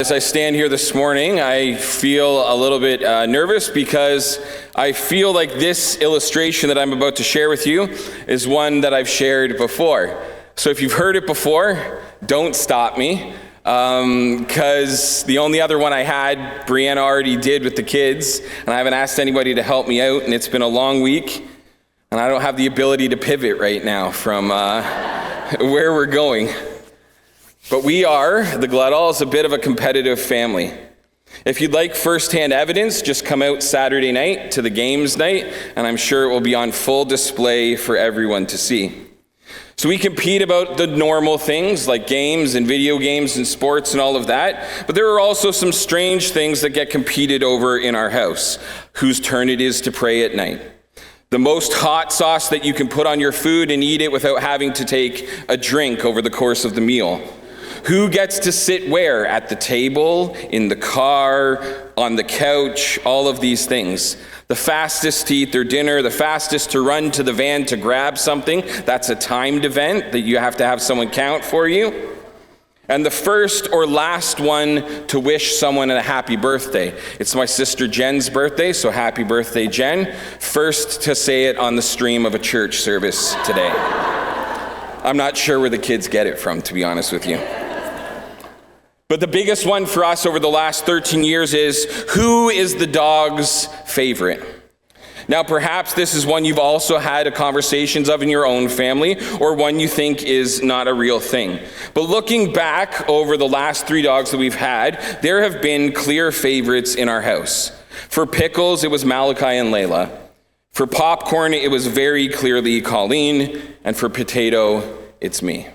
As I stand here this morning, I feel a little bit nervous because I feel like this illustration that I'm about to share with you is one that I've shared before. So if you've heard it before, don't stop me, because the only other one I had, Brianna already did with the kids, and I haven't asked anybody to help me out, and it's been a long week, and I don't have the ability to pivot right now from where we're going. But we are, the Gladalls, a bit of a competitive family. If you'd like firsthand evidence, just come out Saturday night to the games night, and I'm sure it will be on full display for everyone to see. So we compete about the normal things like games and video games and sports and all of that, but there are also some strange things that get competed over in our house. Whose turn it is to pray at night. The most hot sauce that you can put on your food and eat it without having to take a drink over the course of the meal. Who gets to sit where? At the table, in the car, on the couch, all of these things. The fastest to eat their dinner, the fastest to run to the van to grab something. That's a timed event that you have to have someone count for you. And the first or last one to wish someone a happy birthday. It's my sister Jen's birthday, so happy birthday, Jen. First to say it on the stream of a church service today. I'm not sure where the kids get it from, to be honest with you. But the biggest one for us over the last 13 years is, who is the dog's favorite? Now, perhaps this is one you've also had conversations of in your own family, or one you think is not a real thing. But looking back over the last 3 dogs that we've had, there have been clear favorites in our house. For Pickles, it was Malachi and Layla. For Popcorn, it was very clearly Colleen. And for Potato, it's me.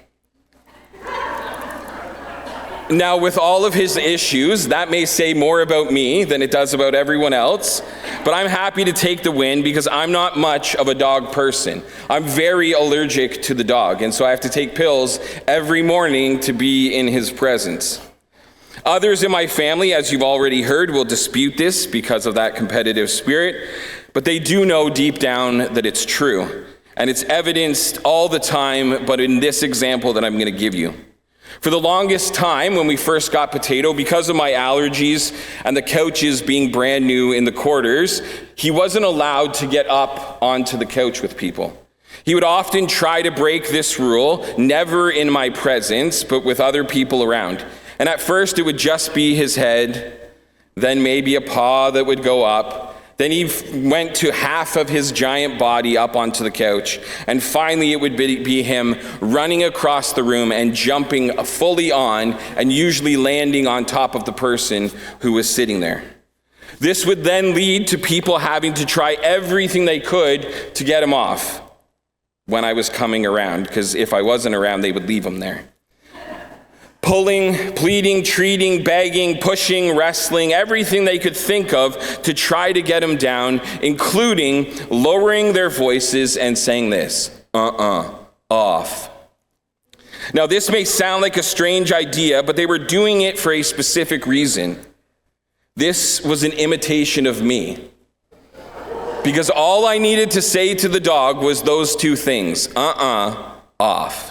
Now, with all of his issues, that may say more about me than it does about everyone else, but I'm happy to take the win because I'm not much of a dog person. I'm very allergic to the dog, and so I have to take pills every morning to be in his presence. Others in my family, as you've already heard, will dispute this because of that competitive spirit, but they do know deep down that it's true, and it's evidenced all the time, but in this example that I'm going to give you. For the longest time, when we first got Potato, because of my allergies and the couches being brand new in the quarters, he wasn't allowed to get up onto the couch with people. He would often try to break this rule, never in my presence, but with other people around. And at first, it would just be his head, then maybe a paw that would go up. Then he went to half of his giant body up onto the couch. And finally, it would be him running across the room and jumping fully on and usually landing on top of the person who was sitting there. This would then lead to people having to try everything they could to get him off when I was coming around, because if I wasn't around, they would leave him there. Pulling, pleading, treating, begging, pushing, wrestling, everything they could think of to try to get him down, including lowering their voices and saying this, off. Now, this may sound like a strange idea, but they were doing it for a specific reason. This was an imitation of me. Because all I needed to say to the dog was those 2 things, off.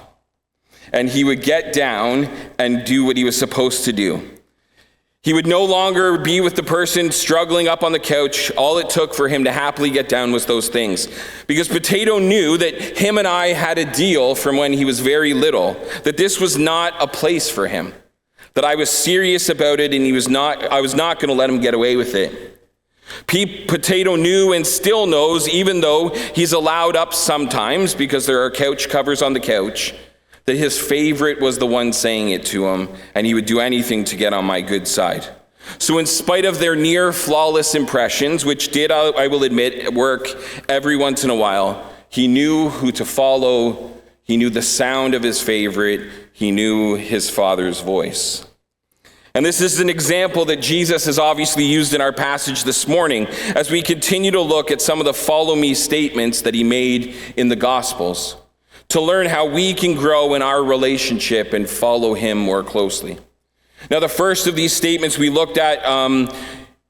And he would get down and do what he was supposed to do. He would no longer be with the person struggling up on the couch. All it took for him to happily get down was those things. Because Potato knew that him and I had a deal from when he was very little, that this was not a place for him, that I was serious about it and I was not going to let him get away with it. Potato knew and still knows, even though he's allowed up sometimes because there are couch covers on the couch, that his favorite was the one saying it to him, and he would do anything to get on my good side. So in spite of their near flawless impressions, which did, I will admit, work every once in a while, he knew who to follow, he knew the sound of his favorite, he knew his father's voice. And this is an example that Jesus has obviously used in our passage this morning as we continue to look at some of the follow me statements that he made in the Gospels, to learn how we can grow in our relationship and follow him more closely. Now, the first of these statements we looked at,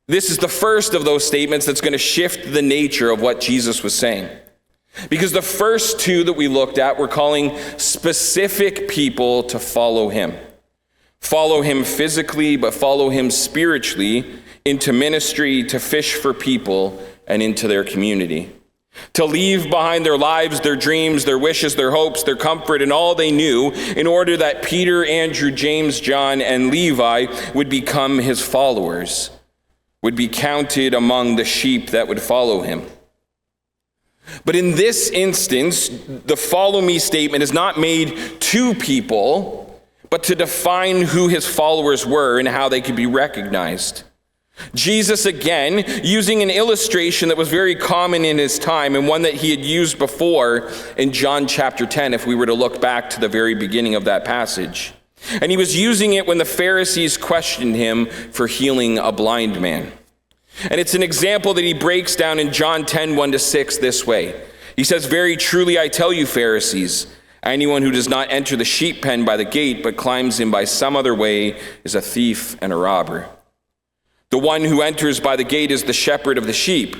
this is the first of those statements that's going to shift the nature of what Jesus was saying. Because the first 2 that we looked at were calling specific people to follow him. Follow him physically, but follow him spiritually into ministry, to fish for people, and into their community. To leave behind their lives, their dreams, their wishes, their hopes, their comfort, and all they knew in order that Peter, Andrew, James, John, and Levi would become his followers, would be counted among the sheep that would follow him. But in this instance, the follow me statement is not made to people, but to define who his followers were and how they could be recognized. Jesus, again, using an illustration that was very common in his time and one that he had used before in John chapter 10, if we were to look back to the very beginning of that passage. And he was using it when the Pharisees questioned him for healing a blind man. And it's an example that he breaks down in John 10, 1-6 this way. He says, "Very truly I tell you, Pharisees, anyone who does not enter the sheep pen by the gate, but climbs in by some other way, is a thief and a robber. The one who enters by the gate is the shepherd of the sheep.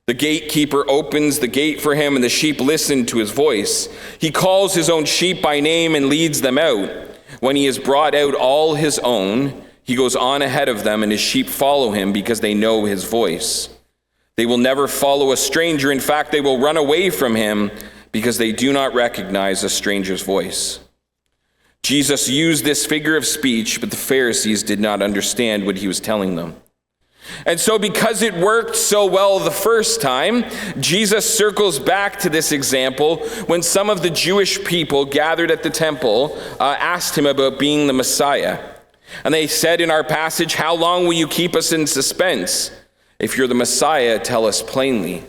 The gatekeeper opens the gate for him, and the sheep listen to his voice. He calls his own sheep by name and leads them out. When he has brought out all his own, he goes on ahead of them, and his sheep follow him because they know his voice. They will never follow a stranger. In fact, they will run away from him because they do not recognize a stranger's voice." Jesus used this figure of speech, but the Pharisees did not understand what he was telling them. And so because it worked so well the first time, Jesus circles back to this example when some of the Jewish people gathered at the temple asked him about being the Messiah. And they said in our passage, "How long will you keep us in suspense? If you're the Messiah, tell us plainly."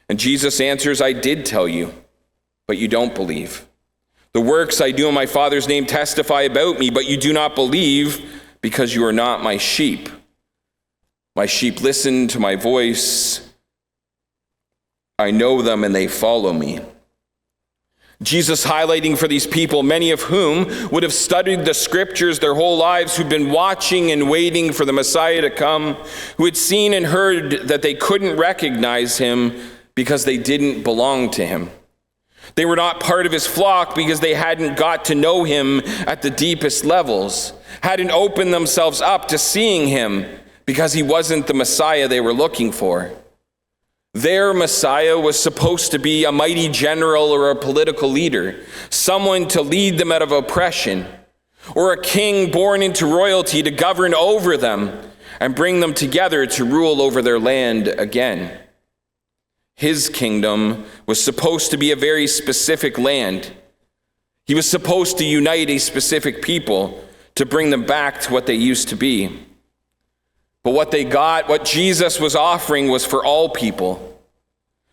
And Jesus answers, "I did tell you, but you don't believe. The works I do in my Father's name testify about me, but you do not believe because you are not my sheep. My sheep listen to my voice. I know them and they follow me." Jesus highlighting for these people, many of whom would have studied the scriptures their whole lives, who'd been watching and waiting for the Messiah to come, who had seen and heard that they couldn't recognize him because they didn't belong to him. They were not part of his flock because they hadn't got to know him at the deepest levels, hadn't opened themselves up to seeing him because he wasn't the Messiah they were looking for. Their Messiah was supposed to be a mighty general or a political leader, someone to lead them out of oppression, or a king born into royalty to govern over them and bring them together to rule over their land again. His kingdom was supposed to be a very specific land. He was supposed to unite a specific people to bring them back to what they used to be. But what they got, what Jesus was offering, was for all people.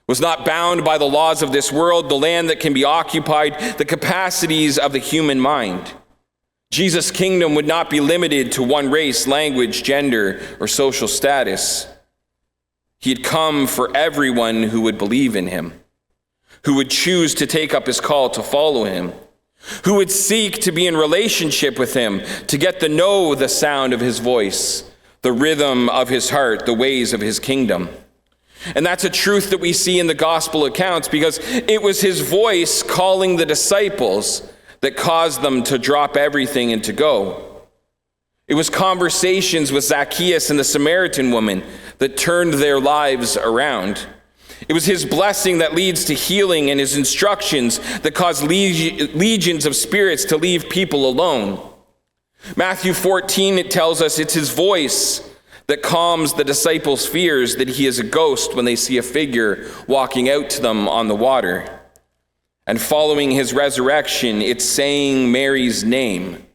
Was not bound by the laws of this world, the land that can be occupied, the capacities of the human mind. Jesus' kingdom would not be limited to one race, language, gender, or social status. He had come for everyone who would believe in him, who would choose to take up his call to follow him, who would seek to be in relationship with him, to get to know the sound of his voice, the rhythm of his heart, the ways of his kingdom. And that's a truth that we see in the gospel accounts, because it was his voice calling the disciples that caused them to drop everything and to go. It was conversations with Zacchaeus and the Samaritan woman that turned their lives around. It was his blessing that leads to healing, and his instructions that cause legions of spirits to leave people alone. Matthew 14, it tells us it's his voice that calms the disciples' fears that he is a ghost when they see a figure walking out to them on the water. And following his resurrection, it's saying Mary's name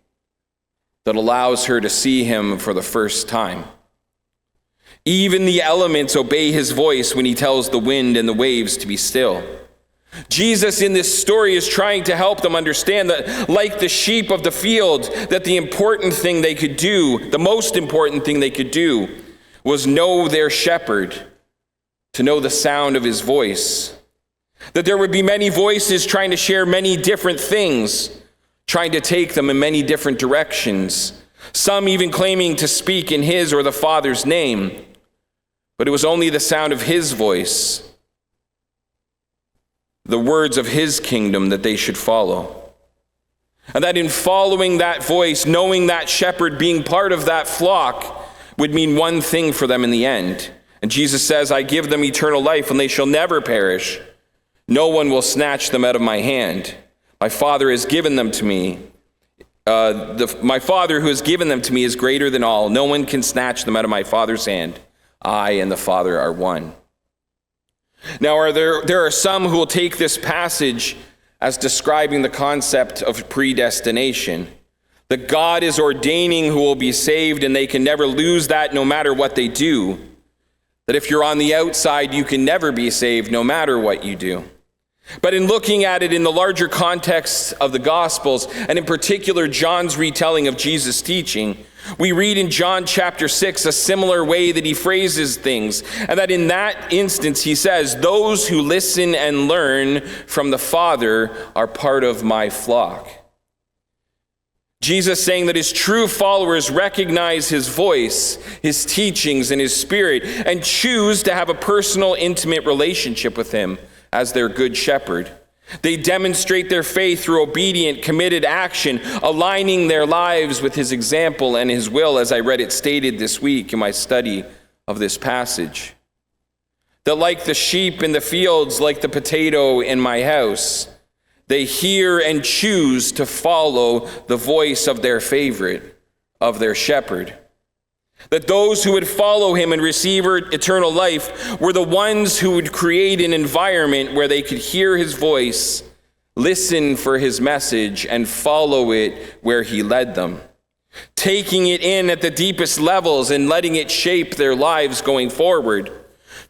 that allows her to see him for the first time. Even the elements obey his voice when he tells the wind and the waves to be still. Jesus in this story is trying to help them understand that, like the sheep of the field, that the important thing they could do, the most important thing they could do, was know their shepherd, to know the sound of his voice. That there would be many voices trying to share many different things, trying to take them in many different directions, some even claiming to speak in his or the Father's name. But it was only the sound of his voice, the words of his kingdom, that they should follow. And that in following that voice, knowing that shepherd, being part of that flock, would mean one thing for them in the end. And Jesus says, I give them eternal life, and they shall never perish. No one will snatch them out of my hand. My Father has given them to me. My Father who has given them to me is greater than all. No one can snatch them out of my Father's hand. I and the Father are one. Now, there are some who will take this passage as describing the concept of predestination. That God is ordaining who will be saved, and they can never lose that no matter what they do. That if you're on the outside, you can never be saved no matter what you do. But in looking at it in the larger context of the Gospels, and in particular John's retelling of Jesus' teaching, we read in John chapter 6 a similar way that he phrases things, and that in that instance he says, those who listen and learn from the Father are part of my flock. Jesus saying that his true followers recognize his voice, his teachings, and his spirit, and choose to have a personal, intimate relationship with him as their good shepherd. They demonstrate their faith through obedient, committed action, aligning their lives with his example and his will, as I read it stated this week in my study of this passage. That like the sheep in the fields, like the potato in my house, they hear and choose to follow the voice of their favorite, of their shepherd. That those who would follow him and receive eternal life were the ones who would create an environment where they could hear his voice, listen for his message, and follow it where he led them. Taking it in at the deepest levels and letting it shape their lives going forward.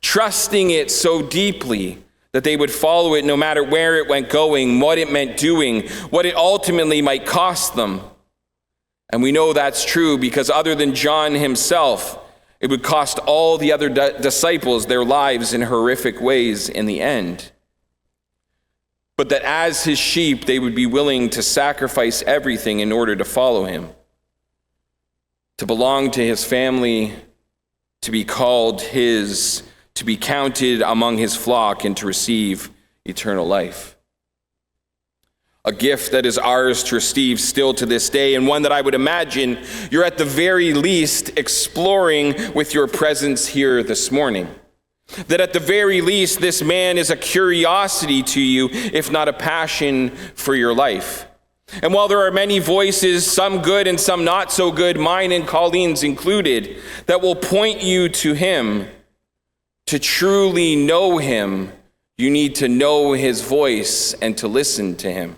Trusting it so deeply that they would follow it no matter where it went going, what it meant doing, what it ultimately might cost them. And we know that's true because other than John himself, it would cost all the other disciples their lives in horrific ways in the end. But that as his sheep, they would be willing to sacrifice everything in order to follow him, to belong to his family, to be called his, to be counted among his flock, and to receive eternal life. A gift that is ours to receive still to this day, and one that I would imagine you're at the very least exploring with your presence here this morning. That at the very least, this man is a curiosity to you, if not a passion for your life. And while there are many voices, some good and some not so good, mine and Colleen's included, that will point you to him, to truly know him, you need to know his voice and to listen to him.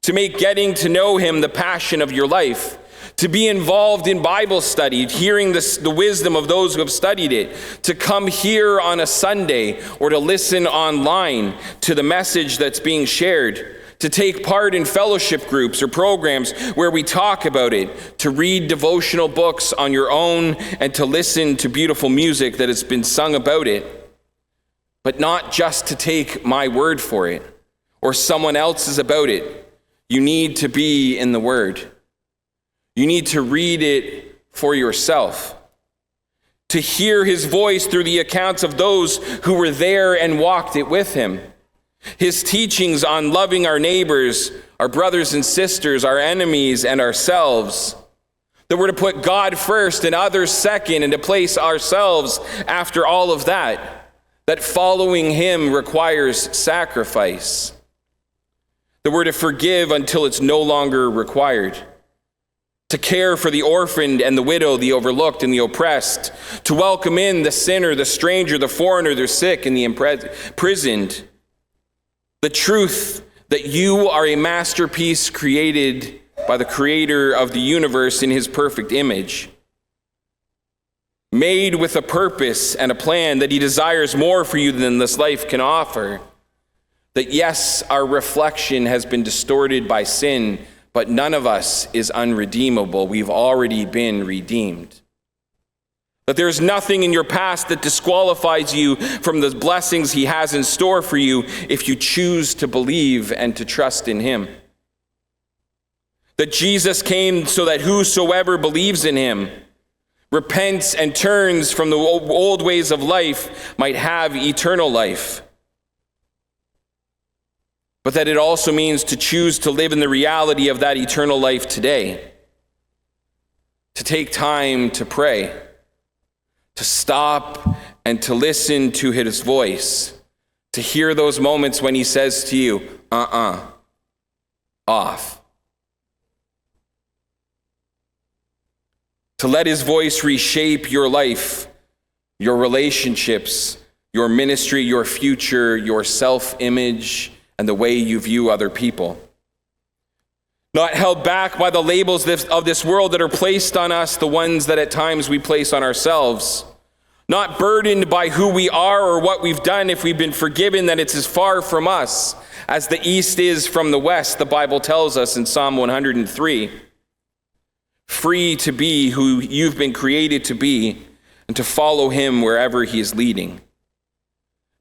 To make getting to know him the passion of your life, to be involved in Bible study, hearing the wisdom of those who have studied it, to come here on a Sunday or to listen online to the message that's being shared, to take part in fellowship groups or programs where we talk about it, to read devotional books on your own, and to listen to beautiful music that has been sung about it. But not just to take my word for it or someone else's about it. You need to be in the Word. You need to read it for yourself. To hear his voice through the accounts of those who were there and walked it with him. His teachings on loving our neighbors, our brothers and sisters, our enemies, and ourselves. That we're to put God first and others second, and to place ourselves after all of that. That following him requires sacrifice. That we're to forgive until it's no longer required. To care for the orphaned and the widow, the overlooked and the oppressed. To welcome in the sinner, the stranger, the foreigner, the sick, and the imprisoned. The truth that you are a masterpiece created by the creator of the universe in his perfect image. Made with a purpose and a plan, that he desires more for you than this life can offer. That yes, our reflection has been distorted by sin, but none of us is unredeemable. We've already been redeemed. That there's nothing in your past that disqualifies you from the blessings he has in store for you if you choose to believe and to trust in him. That Jesus came so that whosoever believes in him, repents and turns from the old ways of life, might have eternal life. but that it also means to choose to live in the reality of that eternal life today. To take time to pray, to stop and to listen to his voice, to hear those moments when he says to you, off. To let his voice reshape your life, your relationships, your ministry, your future, your self-image, and the way you view other people. Not held back by the labels of this world that are placed on us, the ones that at times we place on ourselves. Not burdened by who we are or what we've done if we've been forgiven, that it's as far from us as the east is from the west, the Bible tells us in Psalm 103. Free to be who you've been created to be and to follow him wherever he is leading.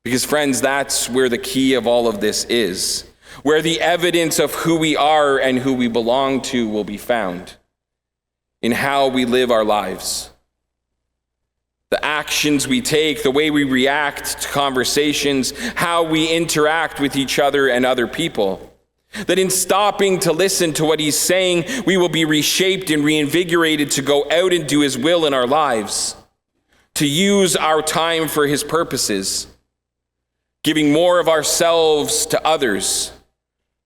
Because friends, that's where the key of all of this is, where the evidence of who we are and who we belong to will be found, in how we live our lives. The actions we take, the way we react to conversations, how we interact with each other and other people. That in stopping to listen to what he's saying, we will be reshaped and reinvigorated to go out and do his will in our lives, to use our time for his purposes, giving more of ourselves to others,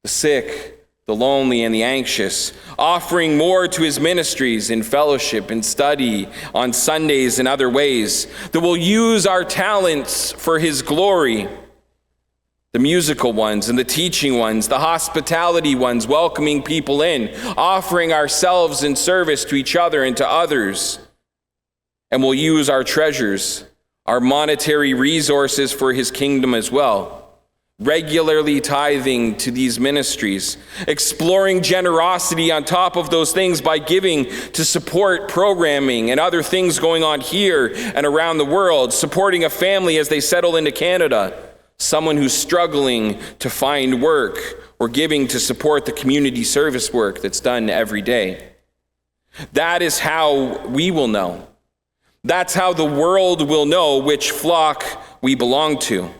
the sick, the lonely, and the anxious, offering more to his ministries in fellowship and study on Sundays and other ways, that will use our talents for his glory, the musical ones and the teaching ones, the hospitality ones, welcoming people in, offering ourselves in service to each other and to others, and we'll use our treasures, our monetary resources for his kingdom as well, regularly tithing to these ministries, exploring generosity on top of those things by giving to support programming and other things going on here and around the world, supporting a family as they settle into Canada, someone who's struggling to find work, or giving to support the community service work that's done every day. That is how we will know. That's how the world will know which flock we belong to.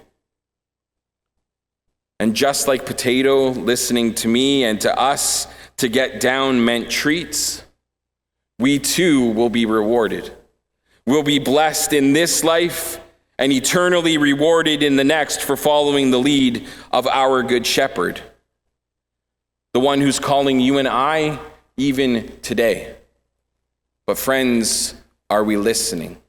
And just like Potato listening to me and to us to get down meant treats, we too will be rewarded. We'll be blessed in this life and eternally rewarded in the next for following the lead of our Good Shepherd, the one who's calling you and I even today. But friends, are we listening?